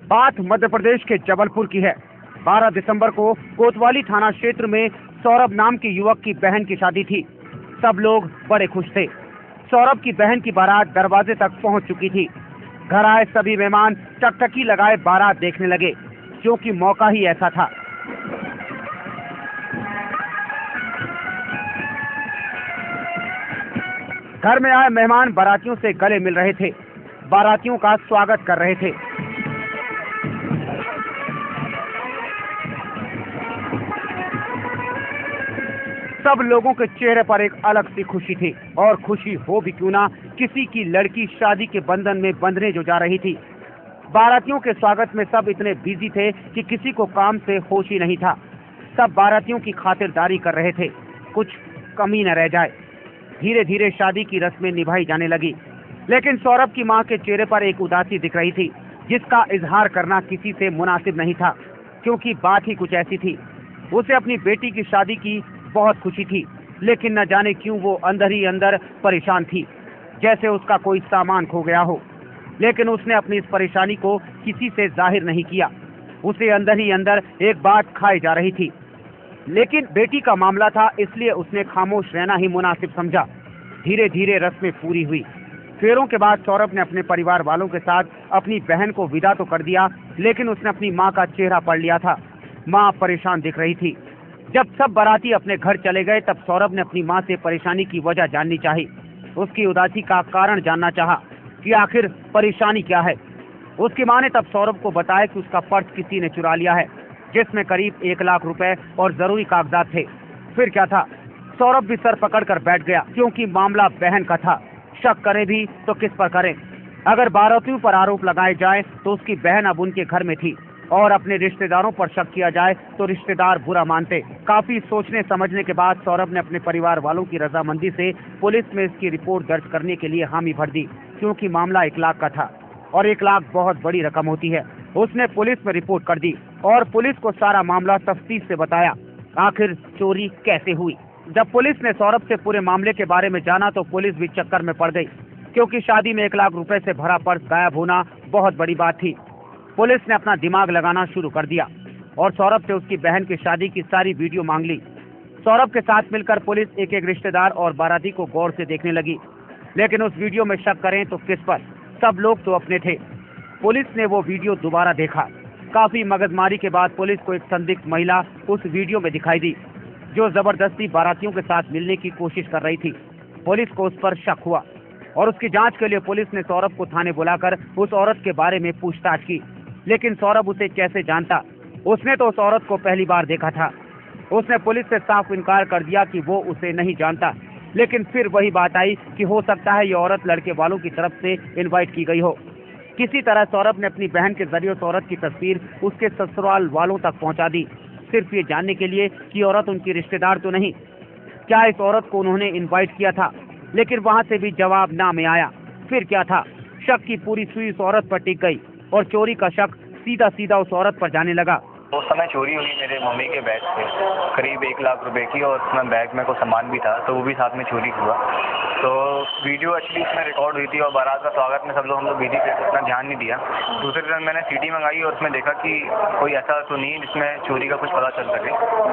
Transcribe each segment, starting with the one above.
बात मध्य प्रदेश के जबलपुर की है। 12 दिसंबर को कोतवाली थाना क्षेत्र में सौरभ नाम के युवक की बहन की शादी थी। सब लोग बड़े खुश थे। सौरभ की बहन की बारात दरवाजे तक पहुंच चुकी थी। घर आए सभी मेहमान टकटकी लगाए बारात देखने लगे, क्योंकि मौका ही ऐसा था। घर में आए मेहमान बारातियों से गले मिल रहे थे, बारातियों का स्वागत कर रहे थे। सब लोगों के चेहरे पर एक अलग सी खुशी थी, और खुशी हो भी क्यों ना, किसी की लड़की शादी के बंधन में बंधने जो जा रही थी। बारातियों के स्वागत में सब इतने बिजी थे कि किसी को काम से होश ही नहीं था। सब बारातियों की खातिरदारी कर रहे थे, कुछ कमी न रह जाए। धीरे धीरे शादी की रस्में निभाई जाने लगी, लेकिन सौरभ की मां के चेहरे पर एक उदासी दिख रही थी, जिसका इजहार करना किसी से मुनासिब नहीं था, क्योंकि बात ही कुछ ऐसी थी। उसे अपनी बेटी की शादी की बहुत खुशी थी, लेकिन न जाने क्यों वो अंदर ही अंदर परेशान थी, जैसे उसका कोई सामान खो गया हो। लेकिन उसने अपनी इस परेशानी को किसी से जाहिर नहीं किया। उसे अंदर ही अंदर एक बात खाई जा रही थी, लेकिन बेटी का मामला था, इसलिए उसने खामोश रहना ही मुनासिब समझा। धीरे धीरे रस्में पूरी हुई। फेरों के बाद सौरभ ने अपने परिवार वालों के साथ अपनी बहन को विदा तो कर दिया, लेकिन उसने अपनी माँ का चेहरा पढ़ लिया था। माँ परेशान दिख रही थी। जब सब बाराती अपने घर चले गए, तब सौरभ ने अपनी माँ से परेशानी की वजह जाननी चाही। उसकी उदासी का कारण जानना चाहा कि आखिर परेशानी क्या है। उसकी माँ ने तब सौरभ को बताया कि उसका पर्स किसी ने चुरा लिया है, जिसमें करीब 1 लाख रुपए और जरूरी कागजात थे। फिर क्या था, सौरभ भी सर पकड़कर बैठ गया, क्योंकि मामला बहन का था। शक करें भी तो किस पर करें। अगर बारातियों पर आरोप लगाए जाए तो उसकी बहन अब उनके घर में थी, और अपने रिश्तेदारों पर शक किया जाए तो रिश्तेदार बुरा मानते। काफी सोचने समझने के बाद सौरभ ने अपने परिवार वालों की रजामंदी से पुलिस में इसकी रिपोर्ट दर्ज करने के लिए हामी भर दी, क्योंकि मामला 1 लाख का था, और 1 लाख बहुत बड़ी रकम होती है। उसने पुलिस में रिपोर्ट कर दी और पुलिस को सारा मामला तफ्तीश से बताया, आखिर चोरी कैसे हुई। जब पुलिस ने सौरभ से पूरे मामले के बारे में जाना तो पुलिस भी चक्कर में पड़ गई, क्योंकि शादी में 1 लाख रुपए से भरा पर्स गायब होना बहुत बड़ी बात थी। पुलिस ने अपना दिमाग लगाना शुरू कर दिया और सौरभ से उसकी बहन की शादी की सारी वीडियो मांग ली। सौरभ के साथ मिलकर पुलिस एक एक रिश्तेदार और बाराती को गौर से देखने लगी, लेकिन उस वीडियो में शक करें तो किस पर, सब लोग तो अपने थे। पुलिस ने वो वीडियो दोबारा देखा। काफी मगजमारी के बाद पुलिस को एक संदिग्ध महिला उस वीडियो में दिखाई दी, जो जबरदस्ती बारातियों के साथ मिलने की कोशिश कर रही थी। पुलिस को उस पर शक हुआ और उसकी जांच के लिए पुलिस ने सौरभ को थाने बुलाकर उस औरत के बारे में पूछताछ की, लेकिन सौरभ उसे कैसे जानता? उसने तो उस औरत को पहली बार देखा था। उसने पुलिस से साफ इनकार कर दिया कि वो उसे नहीं जानता, लेकिन फिर वही बात आई कि हो सकता है ये औरत लड़के वालों की तरफ से इनवाइट की गई हो। किसी तरह सौरभ ने अपनी बहन के जरिए उस औरत की तस्वीर उसके ससुराल वालों तक पहुंचा दी, सिर्फ ये जानने के लिए कि औरत उनकी रिश्तेदार तो नहीं। क्या इस औरत को उन्होंने इनवाइट किया था? लेकिन वहां से भी जवाब ना में आया। फिर क्या था, शक की पूरी सुई उस औरत पर टिक गई और चोरी का शक सीधा सीधा उस औरत पर जाने लगा। उस समय चोरी हुई मेरे मम्मी के बैग से करीब 1 लाख रुपए की, और उसमें बैग में कोई सामान भी था, तो वो भी साथ में चोरी हुआ। तो वीडियो एक्चुअली इसमें रिकॉर्ड हुई थी और बारात का स्वागत में सब लोग हम लोग बिजी थे, उतना ध्यान नहीं दिया। दूसरे दिन मैंने सीडी मंगाई और उसमें देखा कि कोई ऐसा तो नहीं जिसमें चोरी का कुछ पता चल सके।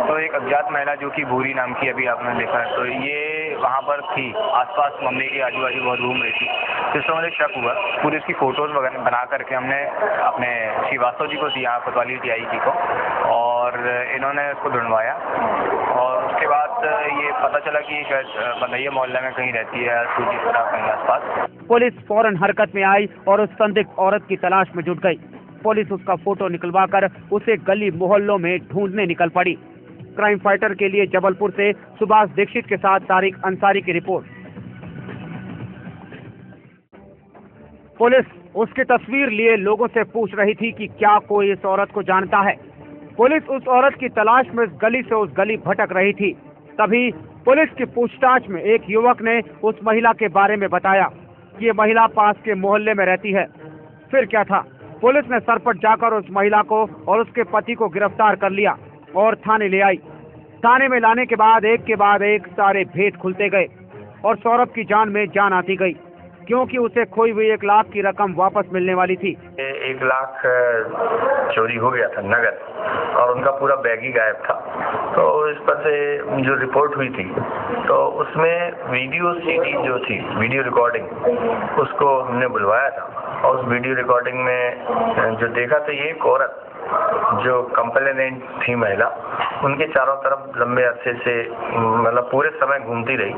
तो एक अज्ञात महिला जो कि भूरी नाम की, अभी आपने देखा है, तो ये वहाँ पर थी, आसपास मम्मी के आजू बाजू बहुत घूम रही थी। तो इससे मुझे शक हुआ। पूरी इसकी फोटोज वगैरह बना करके हमने अपने श्रीवास्तव जी को दिया, कोतवाली टीआई जी को, और इन्होंने उसको ढूंढवाया। और उसके बाद ये पता चला कि शायद बंदैया मोहल्ले में कहीं रहती है, सूची तरह कहीं आसपास। पुलिस फौरन हरकत में आई और उस संदिग्ध औरत की तलाश में जुट गई। पुलिस उसका फोटो निकलवाकर उसे गली मोहल्लों में ढूंढने निकल पड़ी। क्राइम फाइटर के लिए जबलपुर से सुभाष दीक्षित के साथ तारिक अंसारी की रिपोर्ट। पुलिस उसकी तस्वीर लिए लोगों से पूछ रही थी कि क्या कोई इस औरत को जानता है। पुलिस उस औरत की तलाश में इस गली से उस गली भटक रही थी। तभी पुलिस की पूछताछ में एक युवक ने उस महिला के बारे में बताया कि ये महिला पास के मोहल्ले में रहती है। फिर क्या था, पुलिस ने सरपट जाकर उस महिला को और उसके पति को गिरफ्तार कर लिया और थाने ले आई। थाने में लाने के बाद एक सारे भेद खुलते गए और सौरभ की जान में जान आती गई। क्योंकि उसे खोई हुई 1 लाख की रकम वापस मिलने वाली थी। 1 लाख चोरी हो गया था नगद, और उनका पूरा बैग ही गायब था। तो इस पर से जो रिपोर्ट हुई थी तो उसमें वीडियो सीडी जो थी, वीडियो रिकॉर्डिंग, उसको हमने बुलवाया था। और उस वीडियो रिकॉर्डिंग में जो देखा तो ये एक औरत जो कंप्लेनेंट थी महिला, उनके चारों तरफ लंबे अरसे से मतलब पूरे समय घूमती रही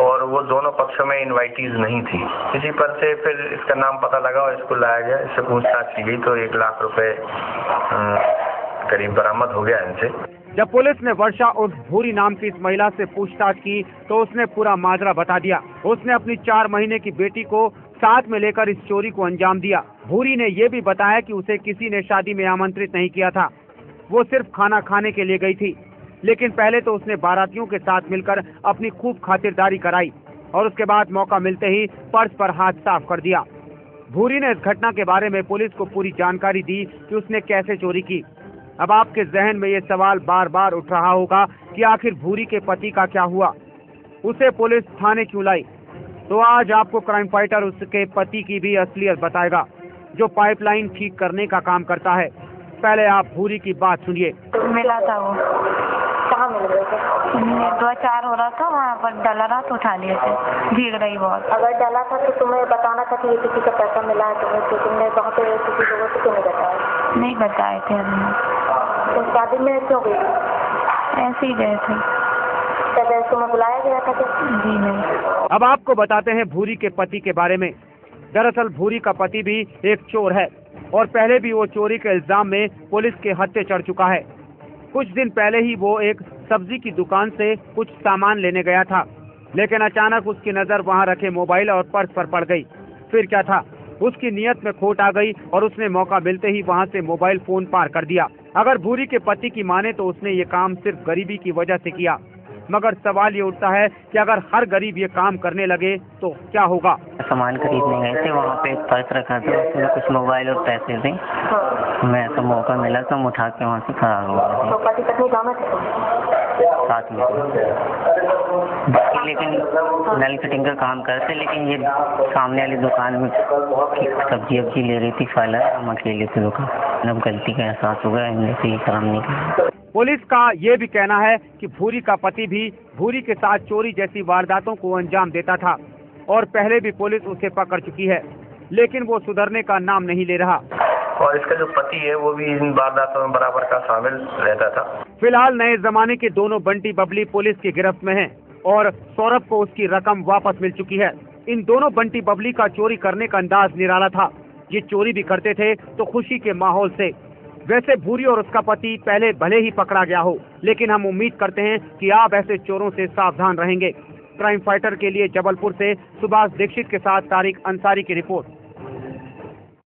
और वो दोनों पक्षों में इनवाइटीज नहीं थी। इसी पर से फिर इसका नाम पता लगा और इसको लाया गया, इससे पूछताछ की गई तो 1 लाख रुपए करीब बरामद हो गया इनसे। जब पुलिस ने वर्षा उस भूरी नाम की इस महिला से पूछताछ की तो उसने पूरा माजरा बता दिया। उसने अपनी 4 महीने की बेटी को साथ में लेकर इस चोरी को अंजाम दिया। भूरी ने यह भी बताया कि उसे किसी ने शादी में आमंत्रित नहीं किया था, वो सिर्फ खाना खाने के लिए गई थी। लेकिन पहले तो उसने बारातियों के साथ मिलकर अपनी खूब खातिरदारी कराई और उसके बाद मौका मिलते ही पर्स पर हाथ साफ कर दिया। भूरी ने इस घटना के बारे में पुलिस को पूरी जानकारी दी कि उसने कैसे चोरी की। अब आपके जहन में ये सवाल बार बार उठ रहा होगा कि आखिर भूरी के पति का क्या हुआ, उसे पुलिस थाने क्यों लाई? तो आज आपको क्राइम फाइटर उसके पति की भी असलियत बताएगा, जो पाइपलाइन ठीक करने का काम करता है। पहले आप भूरी की बात सुनिए। मिला था वो, कहाँ मिल रहे थे? 2-4 हो रहा था, वहाँ पर डाला रहा तो उठा लिए थे, भीड़ रही बहुत। अगर डाला था तो तुम्हें बताना था कि ये किसी का पैसा मिला है तुम्हें, तो तुमने वहाँ पे किसी लोगों से क्यों नहीं बताया? नहीं बताए थे हमने। तुम शादी में क्यों गई? ऐसे ही गए थे। तब तुम्हें बुलाया गया था क्या? जी नहीं। अब आपको बताते हैं भूरी के पति के बारे में। दरअसल भूरी का पति भी एक चोर है और पहले भी वो चोरी के इल्जाम में पुलिस के हत्थे चढ़ चुका है। कुछ दिन पहले ही वो एक सब्जी की दुकान से कुछ सामान लेने गया था, लेकिन अचानक उसकी नजर वहां रखे मोबाइल और पर्स पर पड़ गई। फिर क्या था, उसकी नीयत में खोट आ गई और उसने मौका मिलते ही वहां से मोबाइल फोन पार कर दिया। अगर भूरी के पति की माने तो उसने ये काम सिर्फ गरीबी की वजह से किया, मगर सवाल ये उठता है कि अगर हर गरीब ये काम करने लगे तो क्या होगा? सामान खरीदने गए थे, वहाँ पे एक पर्स रखा था, उसमें कुछ मोबाइल और पैसे थे। मैं तो मौका मिला तो हम उठा के वहाँ से फरार हो गए। तो पति पत्नी गाँव में थे साथ में, बाकी लेकिन नल फिटिंग का काम करते, लेकिन ये सामने वाली दुकान में सब्जी वब्जी ले रही थी, फल, हम अकेले थे दुकान। अब गलती का एहसास हो गया, हमने से ये काम नहीं किया। पुलिस का ये भी कहना है कि भूरी का पति भी भूरी के साथ चोरी जैसी वारदातों को अंजाम देता था और पहले भी पुलिस उसे पकड़ चुकी है, लेकिन वो सुधरने का नाम नहीं ले रहा। और इसका जो पति है वो भी इन वारदातों में बराबर का शामिल रहता था। फिलहाल नए जमाने के दोनों बंटी बबली पुलिस की गिरफ्त में हैं और सौरभ को उसकी रकम वापस मिल चुकी है। इन दोनों बंटी बबली का चोरी करने का अंदाज निराला था। ये चोरी भी करते थे तो खुशी के माहौल से। वैसे भूरी और उसका पति पहले भले ही पकड़ा गया हो, लेकिन हम उम्मीद करते हैं कि आप ऐसे चोरों से सावधान रहेंगे। क्राइम फाइटर के लिए जबलपुर से सुभाष दीक्षित के साथ तारिक अंसारी की रिपोर्ट।